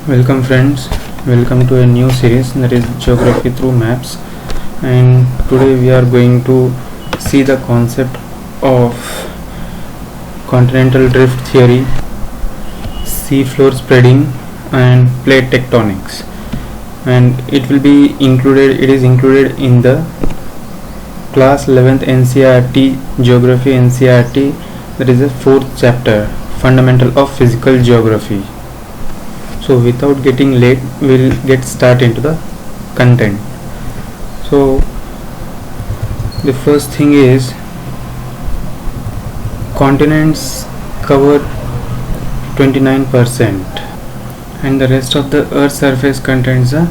Welcome friends, welcome to a new series, that is Geography through Maps. And today we are going to see the concept of continental drift theory, seafloor spreading and plate tectonics. And it is included in the class 11th NCERT Geography NCERT, that is the 4th chapter, Fundamental of Physical Geography. So without getting late, we'll get start into the content. So the first thing is, continents cover 29% and the rest of the earth's surface contains the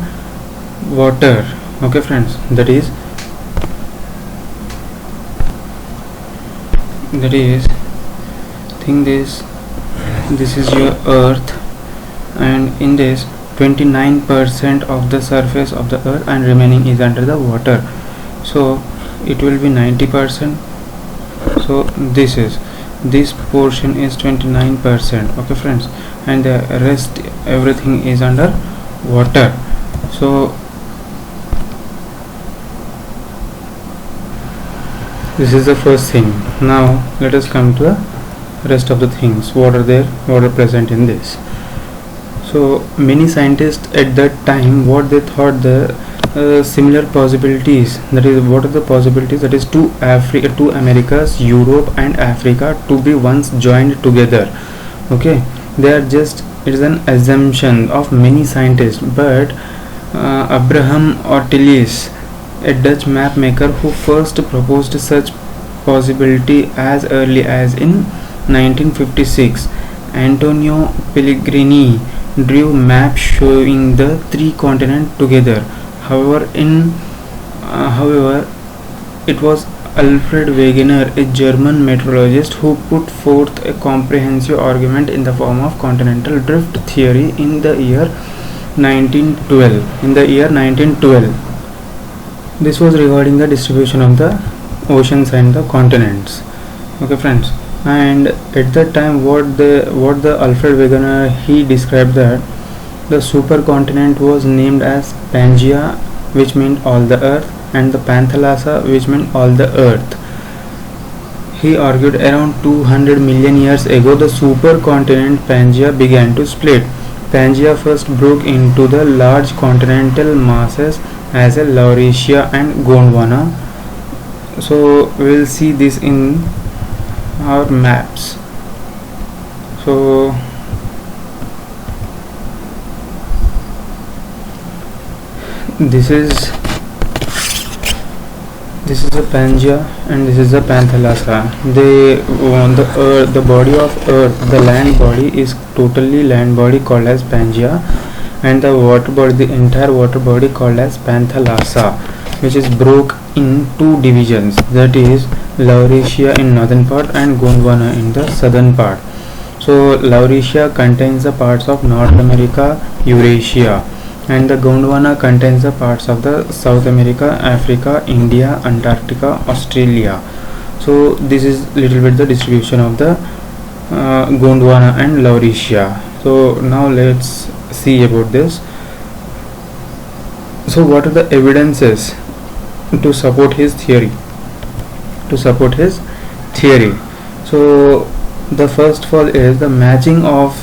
water. Okay friends, that is think this is your earth, and in this 29% of the surface of the earth and remaining is under the water, so it will be 90%. so this portion is 29%. okay friends, and the rest everything is under water. So this is the first thing. Now let us come to the rest of the things. What are present in this? So many scientists at that time, what they thought the similar possibilities, that is, what are the possibilities, that is two Americas, Europe and Africa, to be once joined together. Okay, it is an assumption of many scientists, but Abraham Ortelius, a Dutch map maker who first proposed such possibility as early as in 1956, Antonio Pellegrini drew maps showing the three continents together. However, it was Alfred Wegener, a German meteorologist, who put forth a comprehensive argument in the form of continental drift theory in the year 1912. This was regarding the distribution of the oceans and the continents. Okay friends, and at that time what the Alfred Wegener, he described that the supercontinent was named as Pangaea, which meant all the earth, and the Panthalassa, which meant all the earth. He argued around 200 million years ago the supercontinent Pangaea began to split. Pangaea first broke into the large continental masses as a Laurasia and Gondwana. So we will see this in our maps. So this is the Pangaea and this is the Panthalassa. The body of earth, the land body, is totally land body called as Pangaea, and the water body, the entire water body, called as Panthalassa, which is broke in two divisions, that is Laurasia in northern part and Gondwana in the southern part. So Laurasia contains the parts of North America, Eurasia, and the Gondwana contains the parts of the South America, Africa, India, Antarctica, Australia. So this is little bit the distribution of the Gondwana and Laurasia. So now let's see about this. So what are the evidences to support his theory? So the first of all is the matching of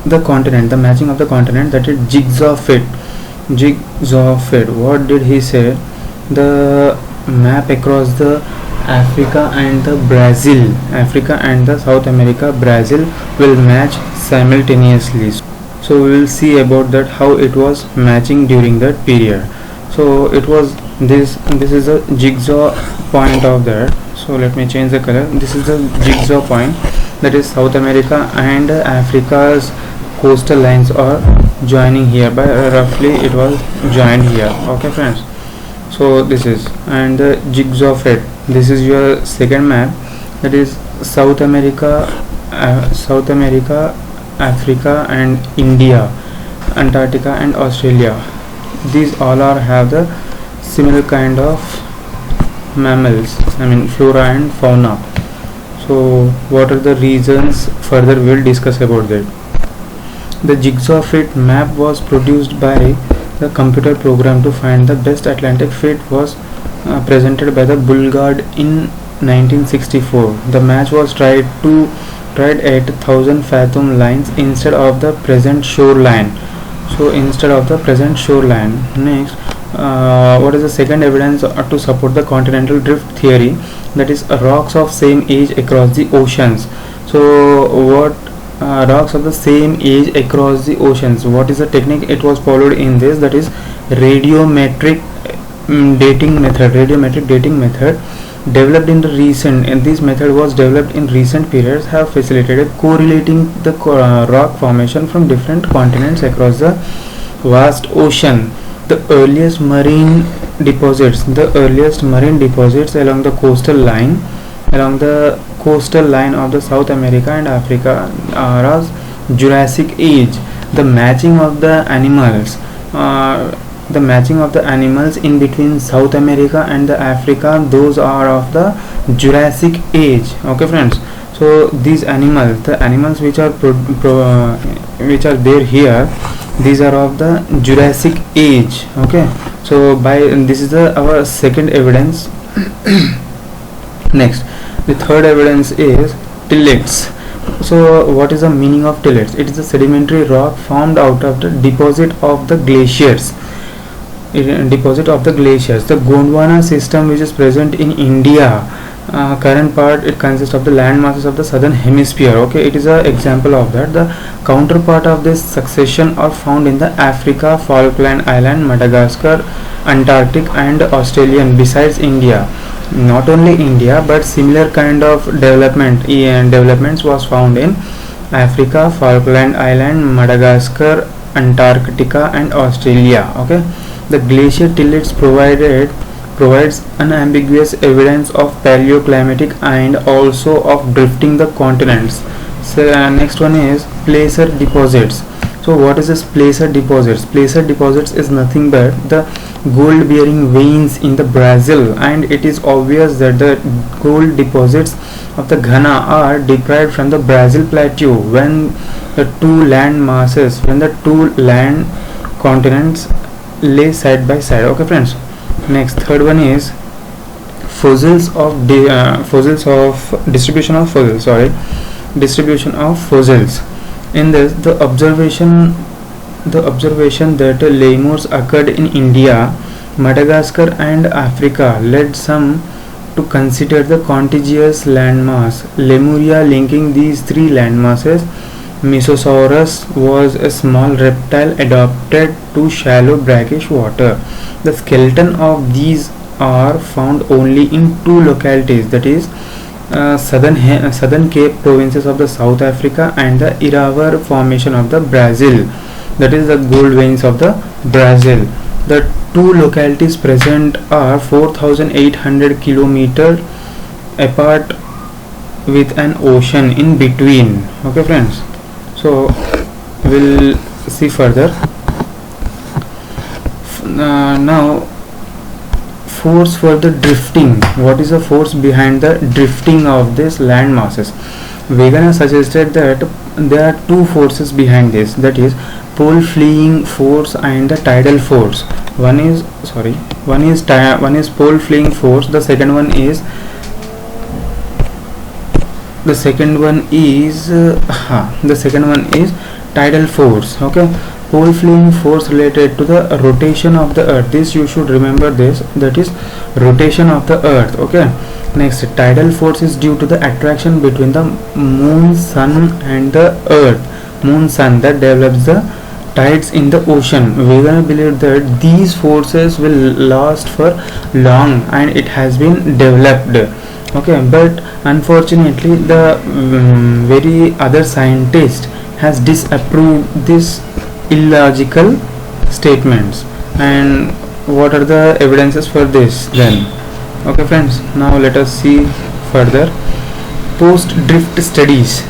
the continent, that is jigsaw fit. What did he say? The map across the Africa and the South America, Brazil will match simultaneously. So we will see about that, how it was matching during that period. So it was this is a jigsaw point of that. So let me change the color. This is the jigsaw point, that is South America and Africa's coastal lines are joining here by roughly it was joined here. Okay friends, so this is, and the jigsaw fit, this is your second map, that is South America, Africa and India, Antarctica and Australia. These all have the similar kind of mammals, flora and fauna. So what are the reasons? Further we'll discuss about that. The jigsaw fit map was produced by the computer program to find the best Atlantic fit was presented by the Boulgard in 1964. The match was tried at 1000 fathom lines instead of the present shoreline. So instead of the present shoreline. Next, what is the second evidence to support the continental drift theory? That is rocks of same age across the oceans. So what rocks of the same age across the oceans, what is the technique it was followed in this? That is radiometric dating method developed in the recent, and this method was developed in recent periods, have facilitated correlating the rock formation from different continents across the vast ocean. The earliest marine deposits along the coastal line of the South America and Africa are of Jurassic age. The matching of the animals in between South America and the Africa, those are of the Jurassic age. Okay friends, so these animals, the animals which are which are there here, these are of the Jurassic age. Okay, so by this is our second evidence. Next, the third evidence is tillets. So what is the meaning of tillets? It is a sedimentary rock formed out of the deposit of the glaciers. The Gondwana system, which is present in India, current part, it consists of the land masses of the southern hemisphere. Okay, it is an example of that. The counterpart of this succession are found in the Africa, Falkland Island, Madagascar, Antarctic and Australian. Besides India, not only India, but similar kind of developments was found in Africa, Falkland Island, Madagascar, Antarctica and Australia. Okay, the glacier tillets provides unambiguous evidence of paleoclimatic and also of drifting the continents. So next one is placer deposits. So what is this placer deposits? Placer deposits is nothing but the gold bearing veins in the Brazil, and it is obvious that the gold deposits of the Ghana are derived from the Brazil plateau when the two land continents lay side by side. Okay friends, next, third one is distribution of fossils. In this, the observation that lemurs occurred in India, Madagascar and Africa led some to consider the contiguous landmass Lemuria linking these three landmasses. Mesosaurus was a small reptile adapted to shallow brackish water. The skeleton of these are found only in two localities, that is southern Cape provinces of the South Africa and the Iravar formation of the Brazil, that is the gold veins of the Brazil. The two localities present are 4,800 kilometers apart with an ocean in between. Okay friends, so we'll see further. Now, force for the drifting. What is the force behind the drifting of these land masses? Wegener suggested that there are two forces behind this, that is pole fleeing force and the tidal force. One is pole fleeing force. The second one is tidal force. Okay, pole fleeing force related to the rotation of the earth. This you should remember this, that is rotation of the earth. Okay, next, tidal force is due to the attraction between the moon, sun and the earth. Moon, sun, that develops the tides in the ocean. Wegener believed that these forces will last for long and it has been developed. Okay, but unfortunately the very other scientist has disapproved this illogical statements. And what are the evidences for this then? Okay friends, now let us see further. Post drift studies.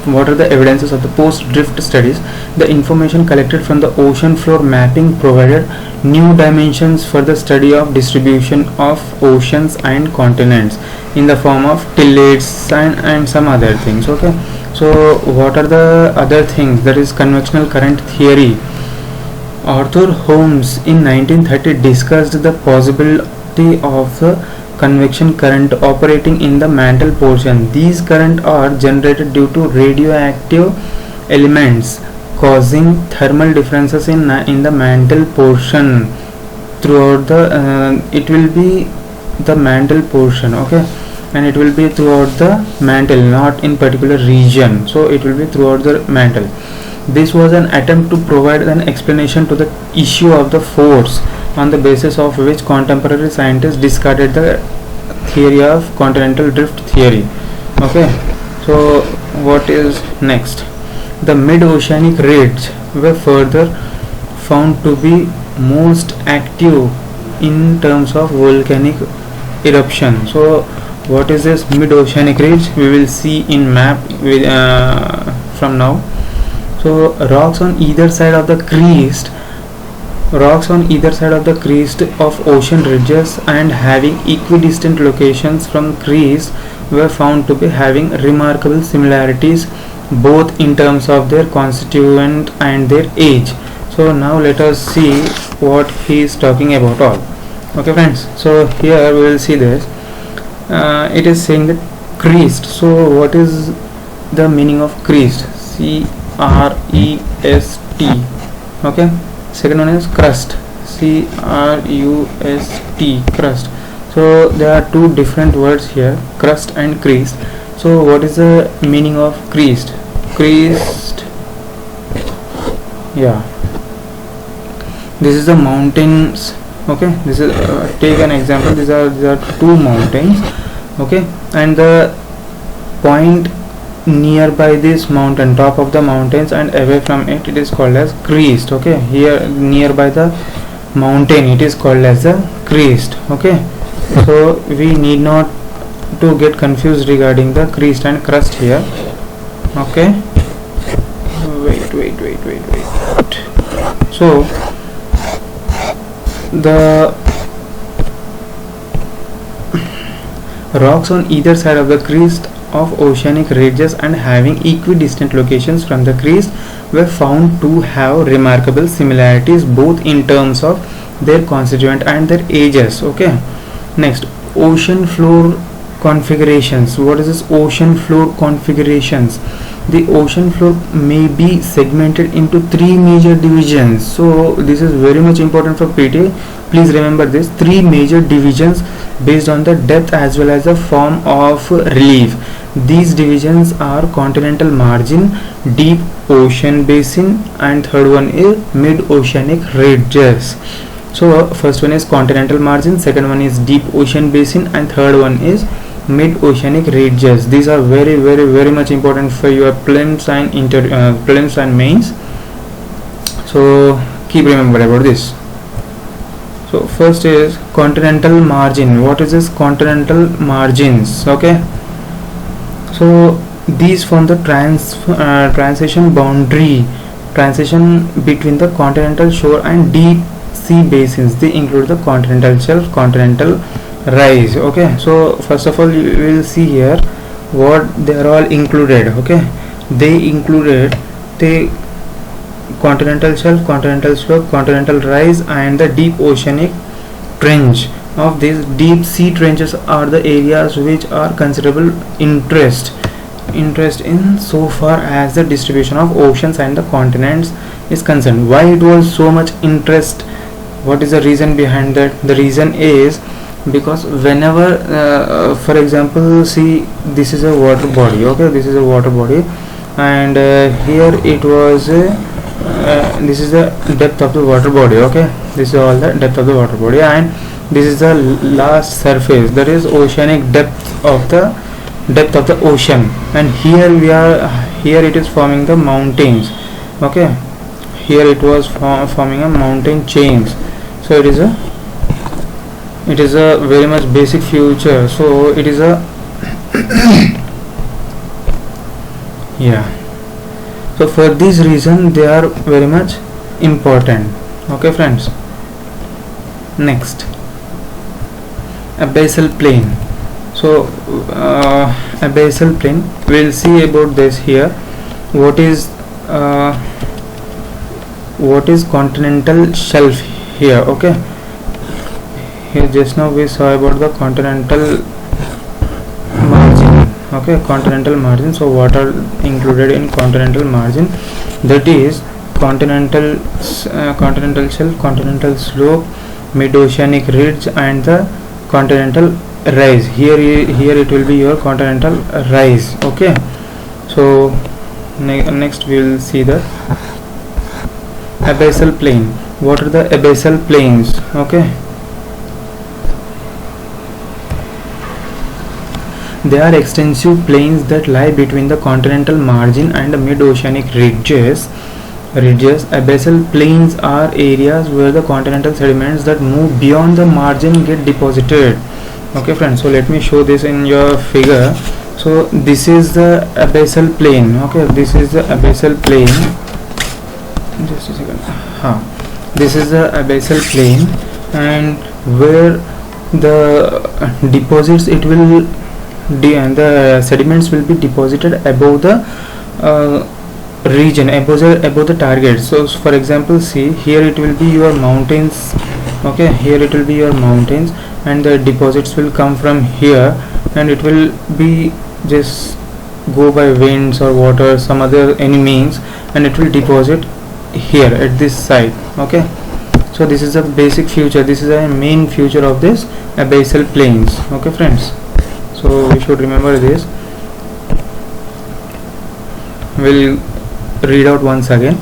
What are the evidences of the post drift studies? The information collected from the ocean floor mapping provided new dimensions for the study of distribution of oceans and continents in the form of tillets and some other things. Okay, So what are the other things? That is convectional current theory. Arthur Holmes in 1930 discussed the possibility of the convection current operating in the mantle portion. These current are generated due to radioactive elements causing thermal differences in the mantle portion throughout the it will be the mantle portion, okay, and it will be throughout the mantle, not in particular region, so it will be throughout the mantle. This was an attempt to provide an explanation to the issue of the force, on the basis of which contemporary scientists discarded the theory of continental drift theory. Okay, so what is next? The mid-oceanic ridge were further found to be most active in terms of volcanic eruption. So what is this mid-oceanic ridge? We will see in map from now. So rocks on either side of the crest of ocean ridges and having equidistant locations from crest were found to be having remarkable similarities both in terms of their constituent and their age. So now let us see what he is talking about all. Okay friends, so here we will see this. It is saying that crest. So what is the meaning of crest? C-R-E-S-T. Okay, second one is crust. C-R-U-S-T, crust. So there are two different words here, crust and crest. So what is the meaning of crest? Crest, yeah, this is the mountains. Okay, this is take an example. These are two mountains, okay, and the point nearby this mountain, top of the mountains and away from it, it is called as crest. Okay, here nearby the mountain, it is called as the crest. Okay, so we need not to get confused regarding the crest and crust here. Okay, wait. So the rocks on either side of the crest of oceanic ridges and having equidistant locations from the crest were found to have remarkable similarities both in terms of their constituent and their ages. Okay, next, ocean floor configurations. What is this ocean floor configurations? The ocean floor may be segmented into three major divisions. So this is very much important for PT. Please remember this, three major divisions based on the depth as well as the form of relief. These divisions are continental margin, deep ocean basin, and third one is mid-oceanic ridges. So first one is continental margin, second one is deep ocean basin, and third one is mid-oceanic ridges. These are very much important for your prelims and mains. So keep remember about this. So first is continental margin. What is this continental margins? Okay, so these form the transition between the continental shore and deep sea basins. They include the continental shelf, continental rise. Okay, so first of all you will see here what they are all included. Okay, they included the continental shelf, continental slope, continental rise, and the deep oceanic trench. Of these, deep sea trenches are the areas which are considerable interest in so far as the distribution of oceans and the continents is concerned. Why it was so much interest? What is the reason behind that? The reason is because whenever for example, see, this is a water body. Okay, this is a water body, and here it was this is the depth of the water body. Okay, this is all the depth of the water body, and this is the last surface, that is oceanic depth of the ocean. And here it is forming the mountains. Okay, here it was forming a mountain chains. So it is a very much basic feature. So it is a yeah. So for this reason they are very much important. Okay friends, next, a basal plain. So So a basal plain, we'll see about this here. What is continental shelf here? Okay, here just now we saw about the continental margin. Okay, continental margin. So what are included in continental margin? That is continental shelf, continental slope, mid-oceanic ridge, and the continental rise. Here it will be your continental rise. Okay, so next we will see the abyssal plain. What are the abyssal plains? Okay, they are extensive plains that lie between the continental margin and the mid-oceanic ridges. Abyssal plains are areas where the continental sediments that move beyond the margin get deposited. Okay friends, so let me show this in your figure. So this is the abyssal plain. Okay, this is the abyssal plain. Just a second. This is the abyssal plain, and where the deposits, it will the sediments will be deposited above the region, above the target. So for example, see here it will be your mountains. Okay, here it will be your mountains, and the deposits will come from here, and it will be just go by winds or water, some other any means, and it will deposit here at this side. Okay, so this is a basic feature, this is a main feature of this abyssal plains. Okay friends, so we should remember this. We'll read out once again.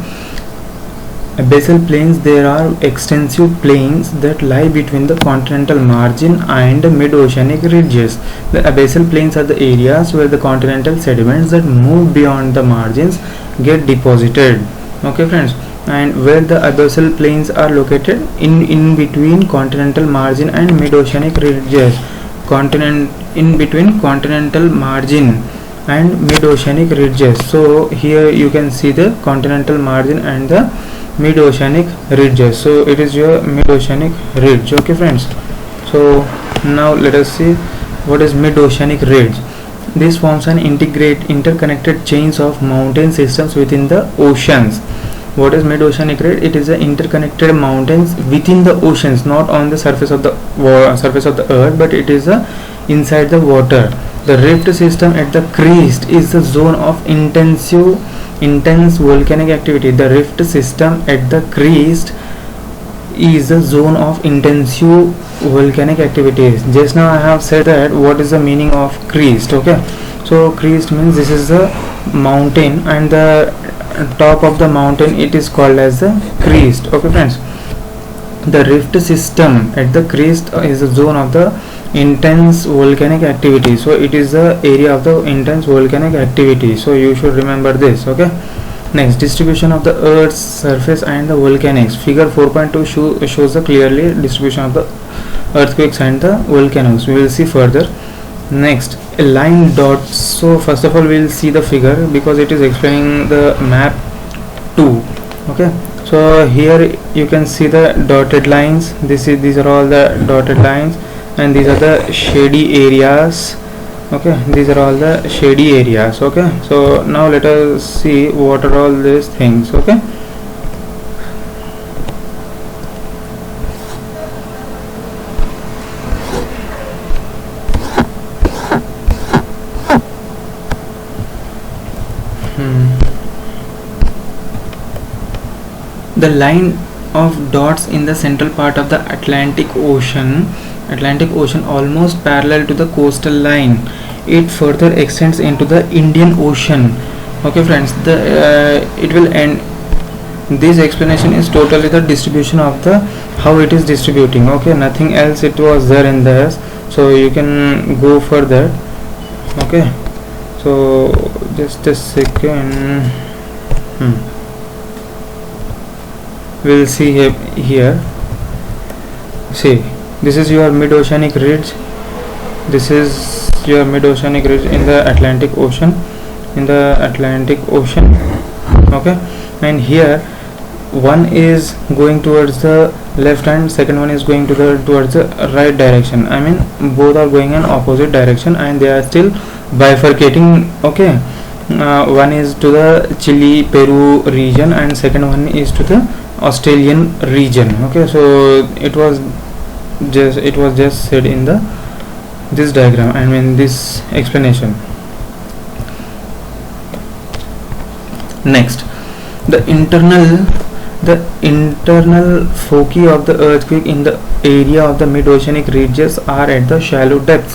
Abyssal plains, there are extensive plains that lie between the continental margin and mid-oceanic ridges. The abyssal plains are the areas where the continental sediments that move beyond the margins get deposited. Okay friends, and where the abyssal plains are located in between continental margin and mid-oceanic ridges. In between continental margin and mid-oceanic ridges. So here you can see the continental margin and the mid-oceanic ridges. So it is your mid-oceanic ridge. Okay friends, so now let us see what is mid-oceanic ridge. This forms an interconnected chains of mountain systems within the oceans. What is mid-oceanic ridge? It is the interconnected mountains within the oceans, not on the surface of the earth, but it is inside the water. The rift system at the crest is the zone of intense volcanic activity. The rift system at the crest is the zone of intensive volcanic activities. Just now I have said that what is the meaning of crest. Okay, so crest means this is the mountain, and the top of the mountain, it is called as the crest. Okay friends, the rift system at the crest is the zone of the intense volcanic activity. So it is the area of the intense volcanic activity, so you should remember this. Okay, next, distribution of the earth's surface and the volcanics. Figure 4.2 shows the clearly distribution of the earthquakes and the volcanoes. We will see further. Next, a line dot. So first of all we will see the figure because it is explaining the map 2. Okay, so here you can see the dotted lines. These are all the dotted lines, and these are the shady areas. Okay, these are all the shady areas. Okay, so now let us see what are all these things. Okay, the line of dots in the central part of the Atlantic Ocean almost parallel to the coastal line. It further extends into the Indian Ocean. Okay friends, it will end. This explanation is totally the distribution of the how it is distributing. Okay, nothing else it was there in this, so you can go for that. Okay, so just a second. We'll see here. See, this is your mid-oceanic ridge. This is your mid-oceanic ridge in the Atlantic Ocean. Okay, and here one is going towards the left and second one is going towards the right direction. I mean both are going in opposite direction and they are still bifurcating. Okay, one is to the Chile Peru region and second one is to the Australian region. Okay, so it was just said in this diagram, I mean this explanation. Next, the internal foci of the earthquake in the area of the mid-oceanic ridges are at the shallow depths,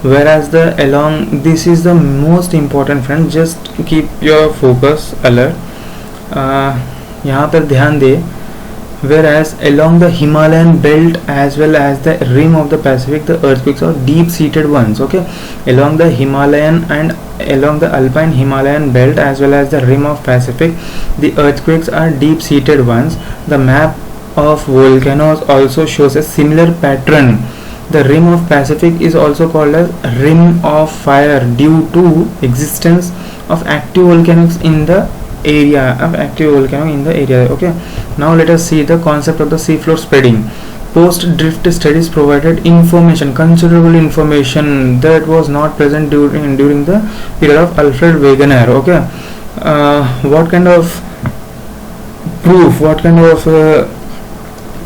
whereas this is the most important, friend, just keep your focus alert. यहाँ पर ध्यान दे, whereas along the Himalayan belt as well as the rim of the Pacific, the earthquakes are deep-seated ones. Okay, along the Himalayan and along the alpine Himalayan belt as well as the rim of Pacific, the earthquakes are deep-seated ones. The map of volcanoes also shows a similar pattern. The rim of Pacific is also called as rim of fire due to existence of active volcanoes in the area. Okay, now let us see the concept of the seafloor spreading. Post drift studies provided considerable information that was not present during the period of Alfred Wegener. Okay, what kind of proof, what kind of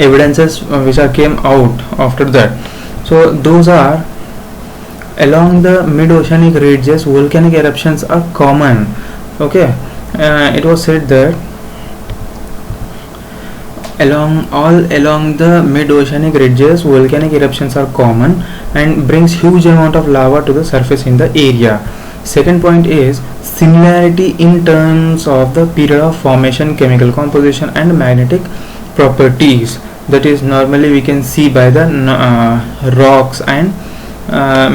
evidences which came out after that? So those are, along the mid-oceanic ridges volcanic eruptions are common. Okay, it was said that along the mid-oceanic ridges volcanic eruptions are common and brings huge amount of lava to the surface in the area. Second point is similarity in terms of the period of formation, chemical composition and magnetic properties. That is, normally we can see by the rocks and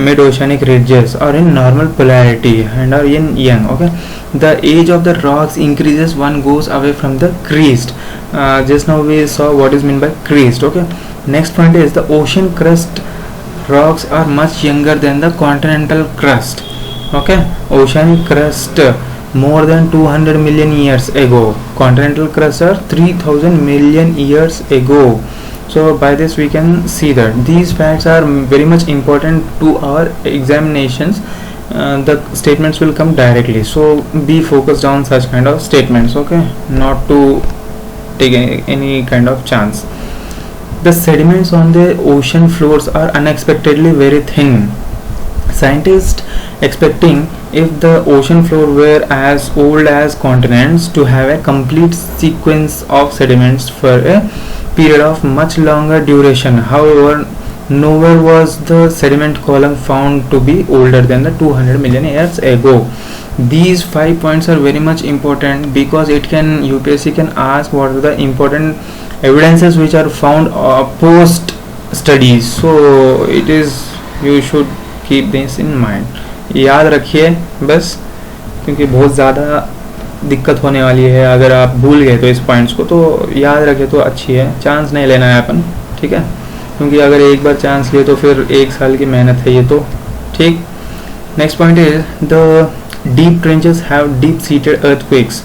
mid-oceanic ridges are in normal polarity and are yin yang. Okay, the age of the rocks increases, one goes away from the crest. Just now we saw what is meant by crest. Okay, next point is the ocean crust rocks are much younger than the continental crust. Okay, oceanic crust more than 200 million years ago, continental crust are 3000 million years ago. So by this we can see that these facts are very much important to our examinations. The statements will come directly, so be focused on such kind of statements. Okay, not to take any kind of chance. The sediments on the ocean floors are unexpectedly very thin. Scientists expecting if the ocean floor were as old as continents to have a complete sequence of sediments for a period of much longer duration. However, nowhere was the sediment column found to be older than the 200 million years ago. These 5 points are very much important because UPSC can ask what are the important evidences which are found post studies. So you should keep this in mind. याद रखिए बस, क्योंकि बहुत ज़्यादा दिक्कत होने वाली है अगर आप भूल गए तो इस पॉइंट्स को, तो याद रखे तो अच्छी है, चांस नहीं लेना है अपन, ठीक है, क्योंकि अगर एक बार चांस लिए तो फिर एक साल की मेहनत है ये तो, ठीक. Next point is the deep trenches have deep-seated earthquakes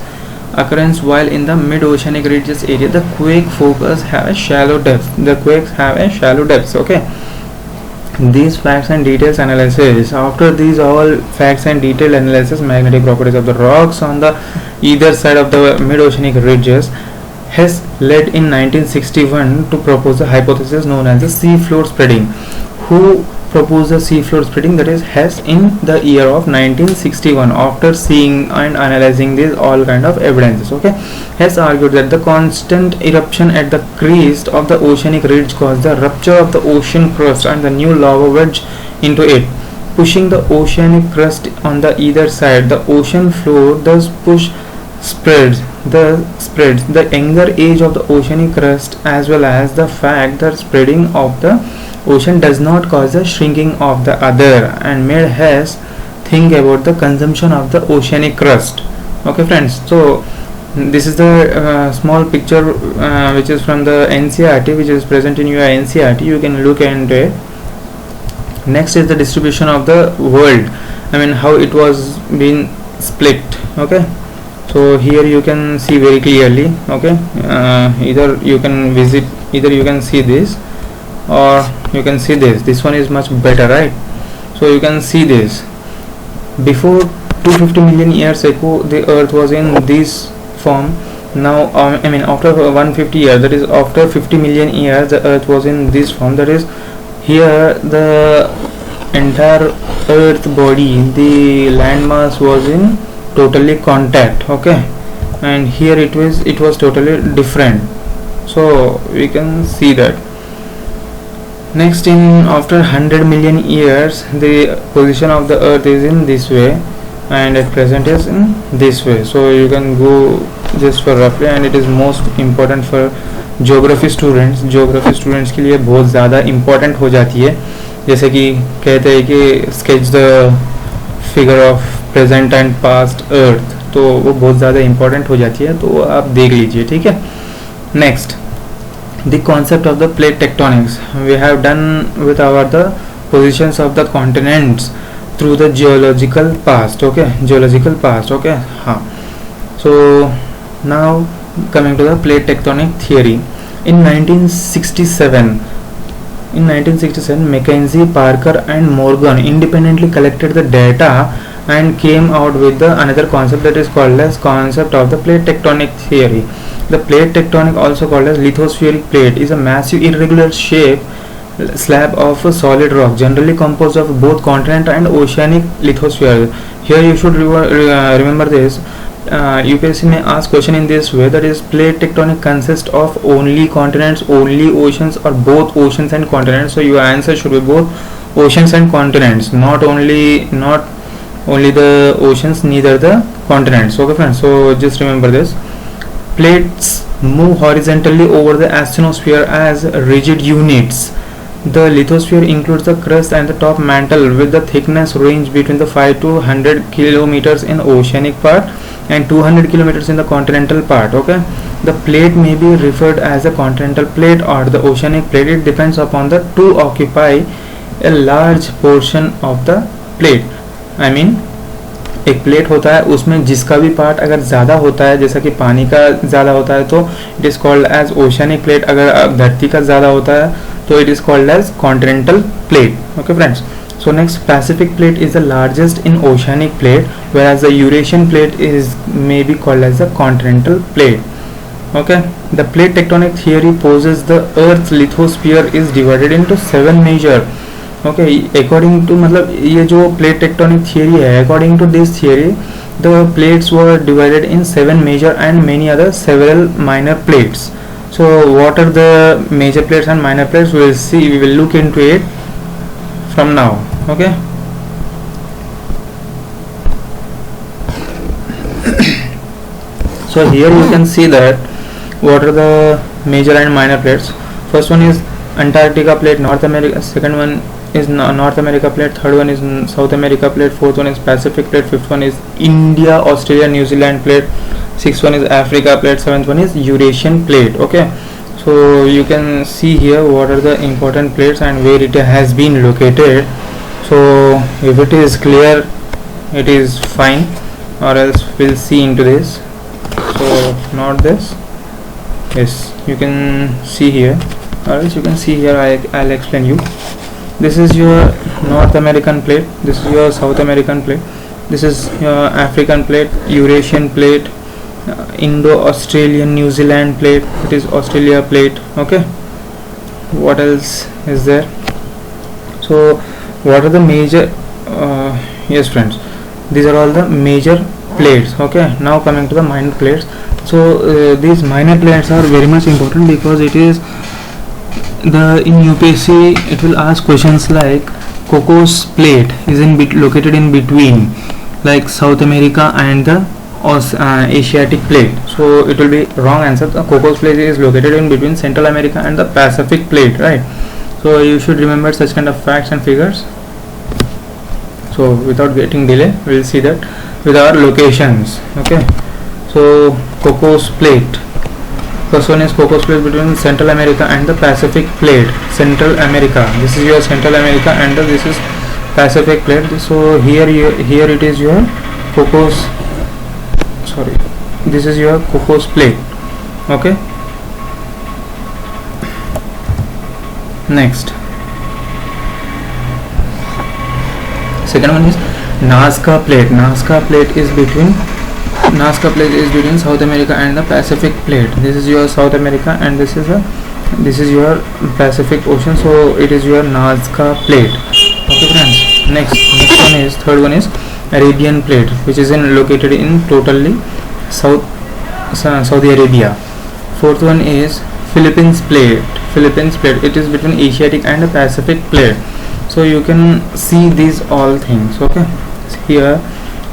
occurrence while in the mid-oceanic ridges area the quake focus have a shallow depth. The quakes have a shallow depth. Okay, these facts and details analysis. After these all facts and detailed analysis, magnetic properties of the rocks on the either side of the mid-oceanic ridges has led in 1961 to propose a hypothesis known as the seafloor spreading. Who proposed the seafloor spreading? That is Hess in the year of 1961 after seeing and analyzing these all kind of evidences. Okay, Hess argued that the constant eruption at the crest of the oceanic ridge caused the rupture of the ocean crust and the new lava wedge into it, pushing the oceanic crust on the either side. The ocean floor thus spreads the younger age of the oceanic crust as well as the fact that spreading of the ocean does not cause the shrinking of the other, and made Hess think about the consumption of the oceanic crust. Okay friends, so this is the small picture which is from the NCERT, which is present in your NCERT. You can look into it. Next is the distribution of the world, I mean how it was been split. Okay, So here you can see very clearly. Okay, either you can see this, or you can see this one is much better, right? So you can see this. Before 250 million years ago the earth was in this form. Now I mean after 150 years, that is after 50 million years, the earth was in this form. That is, here the entire earth body, the landmass was in totally contact. Okay, and here it was totally different. So we can see that. Next, in after 100 million years, the position of the earth is in this way, and at present is in this way. So you can go just for roughly, and it is most important for geography students के लिए बहुत ज़्यादा important हो जाती है. जैसे कि कहते हैं कि sketch the figure of present and past earth, तो वो बहुत ज़्यादा इम्पोर्टेंट हो जाती है, तो आप देख लीजिए. ठीक है. Next, the concept of the plate tectonics. We have done with the positions of the continents through the geological past. Okay, geological past. Okay, so now coming to the plate tectonic theory. In 1967, Mackenzie, Parker and Morgan independently collected the data and came out with the another concept that is called as concept of the plate tectonic theory. The plate tectonic, also called as lithospheric plate, is a massive irregular shape slab of a solid rock generally composed of both continent and oceanic lithosphere. Here you should remember this. UPSC may ask question in this way, that is, plate tectonic consists of only continents, only oceans, or both oceans and continents. So your answer should be both oceans and continents, not only the oceans, neither the continents. Okay friends, so just remember this. Plates move horizontally over the asthenosphere as rigid units. The lithosphere includes the crust and the top mantle, with the thickness range between the 5 to 100 kilometers in oceanic part and 200 kilometers in the continental part. Okay, the plate may be referred as a continental plate or the oceanic plate. It depends upon the to occupy a large portion of the plate. I mean, एक plate होता है, उसमें जिसका भी part अगर ज़्यादा होता है, जैसा कि पानी का ज़्यादा होता है, तो it is called as oceanic plate. अगर धरती का ज़्यादा होता है तो it is called as continental plate. Okay friends, so next, Pacific plate is the largest in oceanic plate, whereas the Eurasian plate is maybe called as the continental plate. Okay, the plate tectonic theory poses the Earth's lithosphere is divided into 7 major. Okay, according to मतलब ये जो plate tectonic theory है, according to this theory, the plates were divided in 7 major and many other several minor plates. So what are the major plates and minor plates? We will see. We will look into it from now. Okay. So here you can see that what are the major and minor plates. First one is Antarctica plate, North America. Second one is North America plate. Third one is South America plate. Fourth one is Pacific plate. Fifth one is India, Australia, New Zealand plate. Sixth one is Africa plate. Seventh one is Eurasian plate. Okay, so you can see here what are the important plates and where it has been located. So if it is clear, it is fine, or else we'll see into this. So not this. Yes, you can see here, or else you can see here. I'll explain you. This is your North American plate, this is your South American plate, this is your African plate, Eurasian plate, Indo-Australian, New Zealand plate, it is Australia plate. Okay, what else is there? So what are the major yes friends, these are all the major plates. Okay, now coming to the minor plates. So these minor plates are very much important because it is in UPSC it will ask questions like Cocos plate is located in between like South America and the Asiatic plate. So it will be wrong answer. The Cocos plate is located in between Central America and the Pacific plate, right? So you should remember such kind of facts and figures. So without getting delay, we will see that with our locations. Okay, so Cocos plate. First one is Cocos plate between Central America and the Pacific plate. Central America, this is your Central America, and this is Pacific plate. So here it is your Cocos, sorry, this is your Cocos plate. Okay, next second one is Nazca plate. Nazca plate is between South America and the Pacific plate. This is your South America and this is your Pacific Ocean, so it is your Nazca plate. Okay friends, next one is, third one is Arabian plate, which is located in totally Saudi Arabia. Fourth one is Philippines plate. It is between Asiatic and Pacific plate. So you can see these all things. Okay, here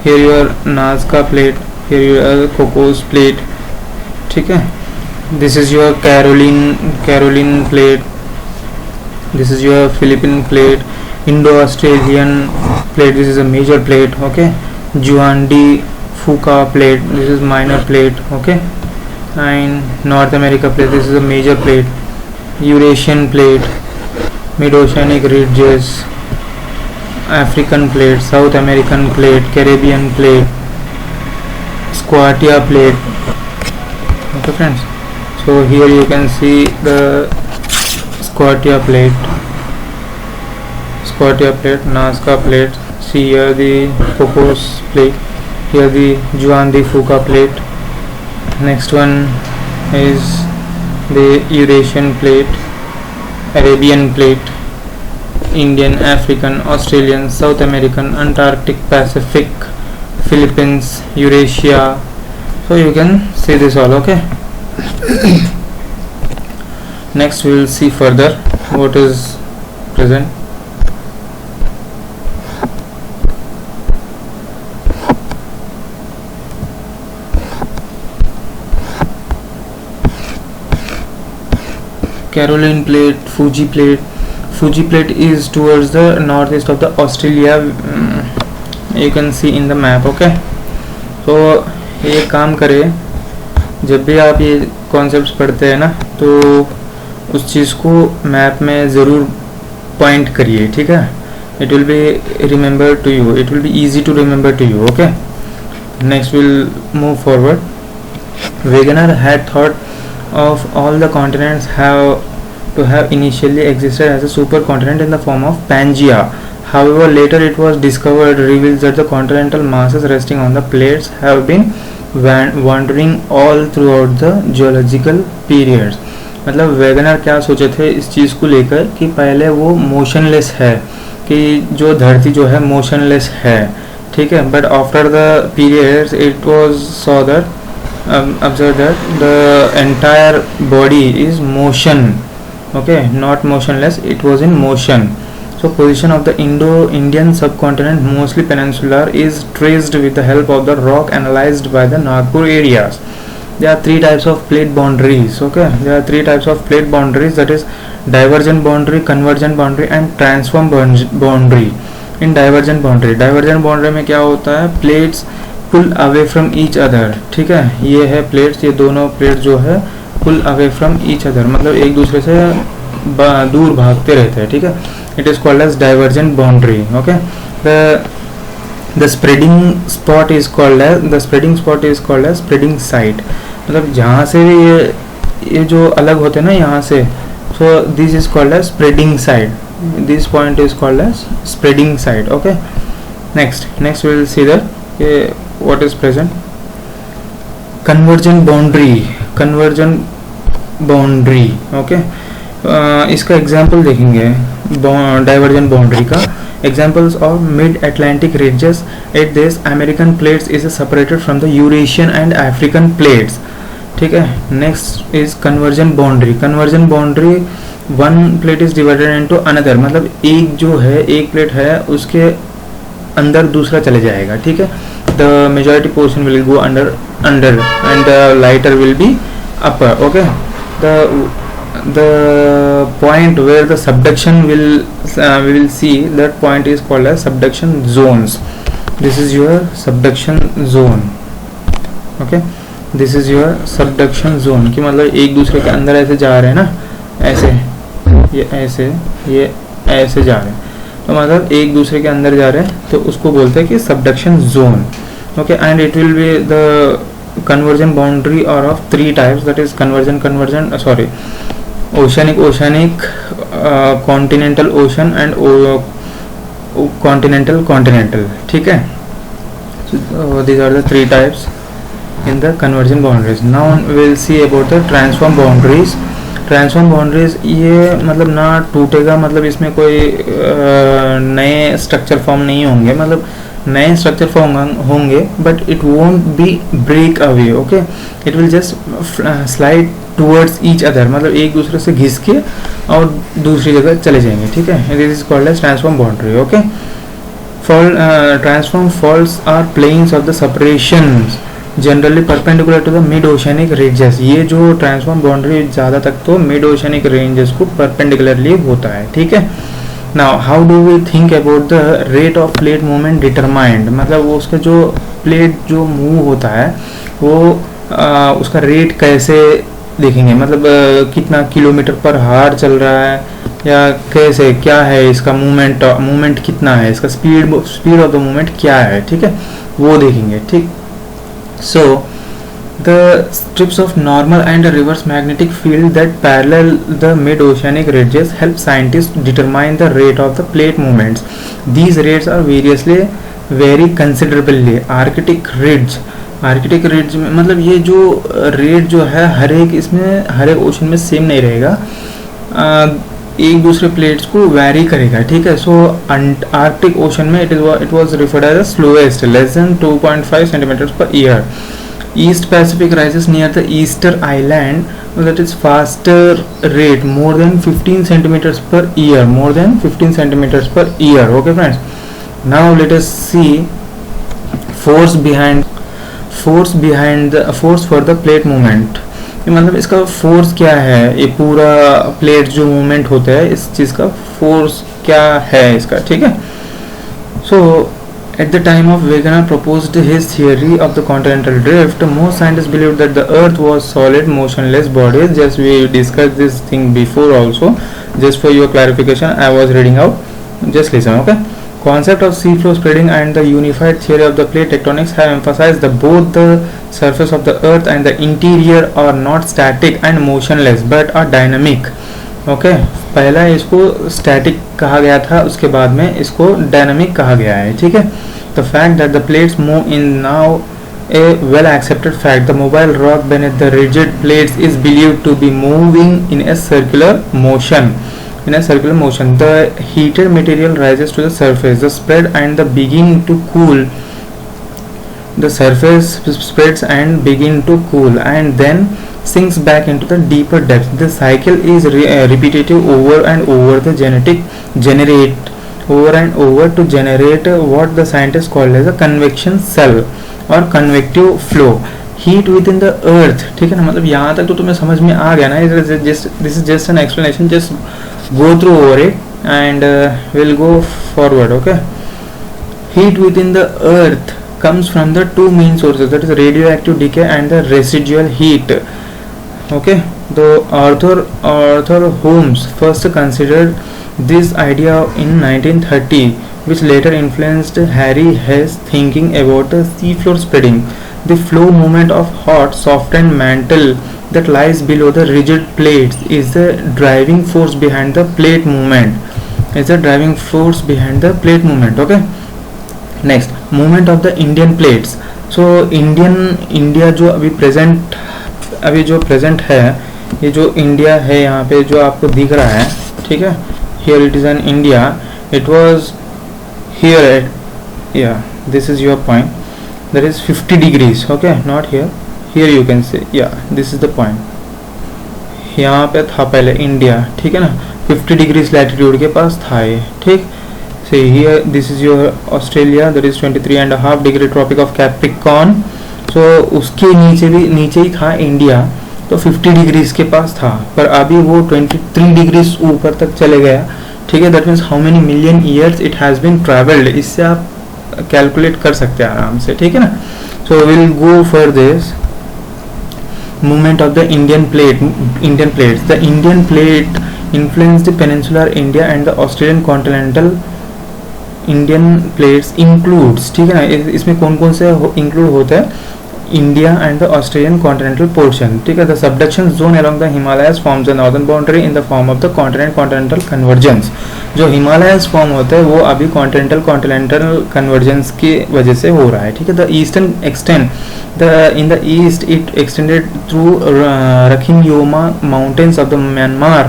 your Nazca plate, here your Cocos plate. Okay, this is your Caroline plate, this is your Philippine plate, Indo-Australian plate, this is a major plate. Okay, Juan de Fuca plate, this is minor plate. Okay, and North America plate, this is a major plate. Eurasian plate, Mid-Oceanic ridges, African plate, South American plate, Caribbean plate, Squatia plate. Okay friends, so here you can see the Squatia plate, Nazca plate. See here the Cocos plate, here the Juan de Fuca plate. Next one is the Eurasian plate, Arabian plate, Indian, African, Australian, South American, Antarctic, Pacific, Philippines, Eurasia. So you can see this all. Okay. Next we will see further what is present. Caroline plate, Fuji plate. Fuji plate is towards the northeast of the Australia. You can see in the map. Okay, so ये काम करे, जब भी आप ये concepts पढ़ते हैं ना तो उस चीज़ को मैप में ज़रूर पॉइंट करिए. ठीक है, it will be remember to you, it will be easy to remember to you. Okay, next we'll move forward. Wegener had thought of all the continents to have initially existed as a supercontinent in the form of Pangaea. However, later it was discovered reveals that the continental masses resting on the plates have been wandering all throughout the geological periods. मतलब Wegener क्या सोचे थे इस चीज़ को लेकर कि पहले वो मोशनलेस है, कि जो धरती जो है मोशनलेस है. ठीक है, but after the periods it was saw that observe that the entire body is motion. Okay, not motionless, it was in motion. So position of the Indo-Indian subcontinent, mostly peninsular, is traced with the help of the rock analyzed by the Nagpur areas. There are three types of plate boundaries. Okay, there are three types of plate boundaries, that is divergent boundary, convergent boundary and transform boundary. In divergent boundary में क्या होता है, plates pull away from each other. ठीक है, ये है plates, ये दोनों प्लेट जो है pull away from each other, मतलब एक दूसरे से दूर भागते रहते हैं. ठीक है, it is called as divergent boundary. Okay, the spreading spot is called as spreading site. मतलब जहाँ से भी ये जो अलग होते हैं ना यहाँ से, so this is called as spreading side. This point is called as spreading side. Okay, next we will see that what is present. Convergent boundary. Okay, इसका एग्जाम्पल देखेंगे डाइवर्जेंट बाउंड्री का. Examples of mid-Atlantic ridges at this American plates is separated from the Eurasian and African plates. ठीक है, next is convergent boundary. One plate is divided into another, मतलब एक जो है एक प्लेट है उसके अंदर दूसरा चले जाएगा. ठीक है, the majority portion will go under and the lighter will be upper. Okay, the point where the subduction we will see, that point is called as subduction zones. This is your subduction zone. Okay, this is your subduction zone कि मतलब एक दूसरे के अंदर ऐसे जा रहे हैं ना, ऐसे ये ऐसे जा रहे हैं, तो मतलब एक दूसरे के अंदर जा रहे हैं, तो उसको बोलते हैं कि subduction zone. Okay, and it will be the convergent boundary are of three types, that is convergent oceanic, continental ocean and continental. ठीक है, so these are the three types in the convergent boundaries. Now we'll see about the transform boundaries. Transform boundaries ये मतलब ना टूटेगा, मतलब इसमें कोई नए स्ट्रक्चर फॉर्म नहीं होंगे, मतलब नए स्ट्रक्चर फॉर्म होंगे but it won't be break away. Okay, it will just slide towards each other, मतलब एक दूसरे से घिस के और दूसरी जगह चले जाएंगे. ठीक है, this is called as transform boundary. Okay, transform faults are planes of the separations generally perpendicular to the mid oceanic ranges. ये जो ट्रांसफॉर्म बाउंड्री ज़्यादा तक तो मिड ओशनिक रेंजेस को परपेंडिकुलरली होता है. ठीक है, now how do we think about the rate of plate movement determined, मतलब वो उसका जो प्लेट जो मूव होता है वो उसका रेट कैसे देखेंगे, मतलब कितना किलोमीटर पर हार चल रहा है या कैसे, क्या है इसका मूवमेंट कितना है, इसका स्पीड ऑफ द मूवमेंट क्या है. ठीक है, वो देखेंगे. ठीक, so the strips of normal and reverse magnetic field that parallel the mid-oceanic ridges help scientists determine the rate of the plate movements. These rates are variously vary considerably. Arctic ridge में मतलब ये जो rate जो है हर एक ocean में same नहीं रहेगा, एक दूसरे प्लेट्स को वैरी करेगा. ठीक है, सो आर्कटिक ओशन में it was referred as slowest less than 2.5 centimeters per year. East Pacific rises near the Easter island, that is faster rate more than 15 centimeters per year, okay friends, now let us see force for the plate movement. मतलब इसका force क्या है, ये पूरा plate जो movement होता है इस चीज़ का फोर्स क्या है इसका. ठीक है, so at the time of Wegener proposed his theory of the continental drift, most scientists believed that the earth was solid motionless bodies. Just we discussed this thing before also, just for your clarification I was reading out, just listen. Okay, concept of sea floor spreading and the unified theory of the plate tectonics have emphasized that both the surface of the earth and the interior are not static and motionless but are dynamic. Okay, पहला इसको static कहा गया था, उसके बाद में इसको dynamic कहा गया है. ठीक है, the fact that the plates move in now a well accepted fact. The mobile rock beneath the rigid plates is believed to be moving in a circular motion. The heated material rises to the surface, the spread and the begin to cool. The surface spreads and begin to cool and then sinks back into the deeper depths. The cycle is repetitive over and over to generate what the scientists call as a convection cell or convective flow. Heat within the earth. ठीक है ना, मतलब यहाँ तक तो तुम्हें समझ में आ गया ना. This is just an explanation. Just go through over it and we'll go forward. Okay, heat within the earth comes from the two main sources, that is radioactive decay and the residual heat. Okay, though Arthur Holmes first considered this idea in 1930, which later influenced Harry Hess thinking about the seafloor spreading. The flow movement of hot softened mantle that lies below the rigid plates is the driving force behind the plate movement. Okay, next, movement of the Indian plates. So India जो अभी present है, ये जो India है यहाँ पे जो आपको दिख रहा है. ठीक है, here it is an India, it was here, yeah, this is your point, that is 50 degrees. Okay, not here you can say, yeah, this is the point. यहाँ पे था पहले इंडिया. ठीक है ना, 50 डिग्रीज लैटिट्यूड के पास था ये. ठीक, say here this is your Australia, that is 23.5 degree tropic of Capricorn. So उसके नीचे ही था इंडिया, तो 50 डिग्रीज के पास था, पर अभी वो 23 डिग्रीज ऊपर तक चले गया. ठीक है, that means how many million years it has been travelled. इससे आप कैलकुलेट कर सकते हैं आराम से. ठीक है ना, so will go for this movement of the Indian plates. The Indian plate influenced the peninsular India and the Australian continental Indian plates includes. ठीक है ना, इसमें कौन कौन से इंक्लूड होता है, India and the Australian continental portion. ठीक है, the subduction zone along the Himalayas forms the northern boundary in the form of the continental convergence. जो हिमालयस फॉर्म होता है वो अभी कॉन्टिनेंटल कन्वर्जेंस की वजह से हो रहा है. ठीक है, the eastern extend in the east it extended through Rakhine mountains of the Myanmar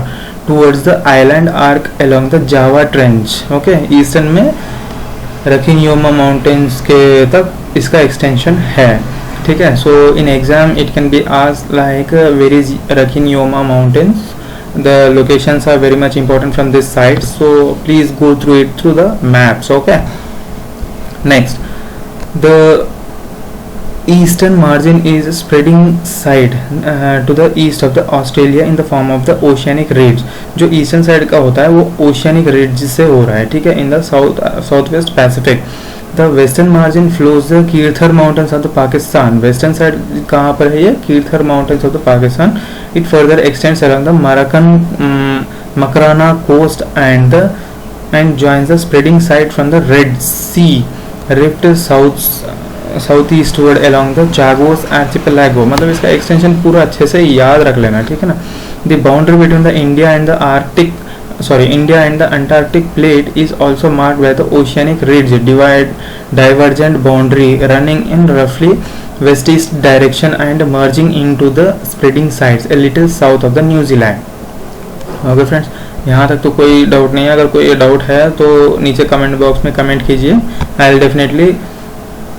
towards the island arc along the Java Trench. Okay, eastern में रखिन माउंटेन्स के तक इसका एक्सटेंशन है. ठीक है, so in exam it can be asked like where is Rakhine mountains. The locations are very much important from this site, so please go through it through the maps. Okay, next, the eastern margin is spreading side to the east of the Australia in the form of the oceanic ridge. जो eastern side का होता है वो oceanic ridge से हो रहा है. ठीक है, in the south west Pacific. The western margin flows the Kirthar mountains of the Pakistan. Western side कहाँ पर है ये? Kirthar mountains of the Pakistan. It further extends around the Makrana coast and joins the spreading side from the Red Sea rift south eastward along the Chagos archipelago. मतलब इसका extension पूरा अच्छे से याद रख लेना. ठीक है ना. The boundary between the India and the Antarctic plate is also marked by the oceanic ridge divergent boundary running in roughly west-east direction and merging into the spreading sides a little south of the New Zealand. Okay friends, यहाँ तक तो कोई doubt नहीं है. अगर कोई doubt है तो नीचे कमेंट बॉक्स में कमेंट कीजिए. I will definitely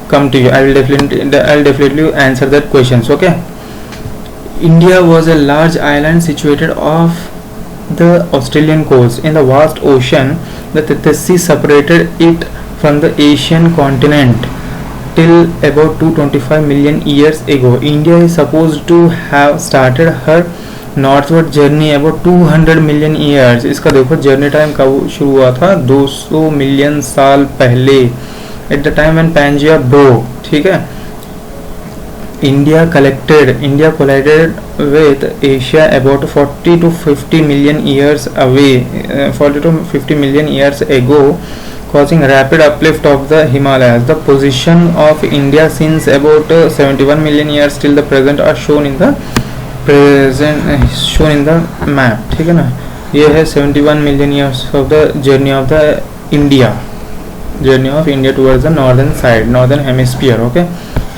come to you. I'll definitely answer that questions. Okay, India was a large island situated off the Australian coast in the vast ocean. The Tethys Sea separated it from the Asian continent till about 225 million years ago. India is supposed to have started her northward journey about 200 million years. इसका देखो journey time कब शुरू हुआ था? 200 million साल पहले. At the time when Pangea broke. ठीक है, India collided with Asia about 40 to 50 million years away, 40 to 50 million years ago, causing rapid uplift of the Himalayas. The position of India since about 71 million years till the present are shown in the map. ठीक है ना, ये है 71 million years of the journey of India towards the northern hemisphere. Okay,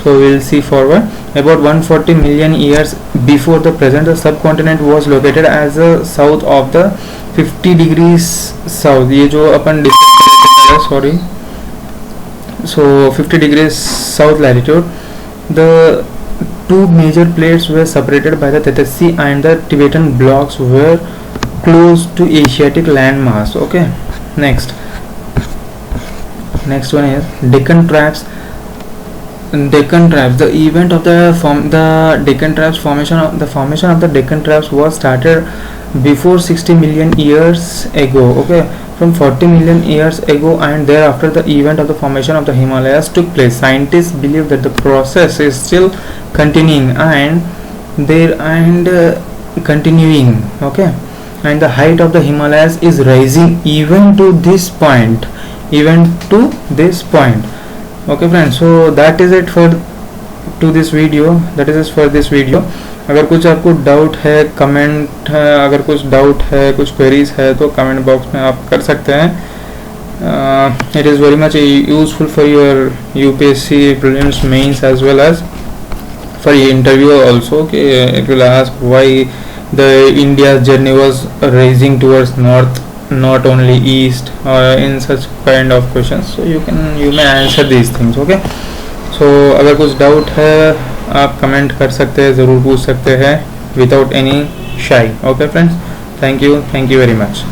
so we will see forward. About 140 million years before the present, the subcontinent was located as south of the 50 degrees south. ये जो अपन discuss sorry so 50 degrees south latitude. The two major plates were separated by the Tethys Sea and the Tibetan blocks were close to Asiatic landmass. Okay, next one is Deccan Trapes. The event of the Deccan Trapes formation of the Deccan Trapes was started before 60 million years ago. Okay, from 40 million years ago, and thereafter the event of the formation of the Himalayas took place. Scientists believe that the process is still continuing continuing. Okay, and the height of the Himalayas is rising even to this point. Okay friends, so that is it for this video. अगर कुछ आपको doubt है अगर कुछ doubt है, कुछ queries है तो कमेंट बॉक्स में आप कर सकते हैं. It is very much useful for your UPSC prelims, mains as well as for your interview also. It will ask why the India's journey was rising towards north, not only east, or in such kind of questions. So you may answer these things. Okay, so अगर कुछ doubt है आप comment कर सकते हैं, ज़रूर पूछ सकते हैं विदाउट एनी शाई. Okay friends, thank you very much.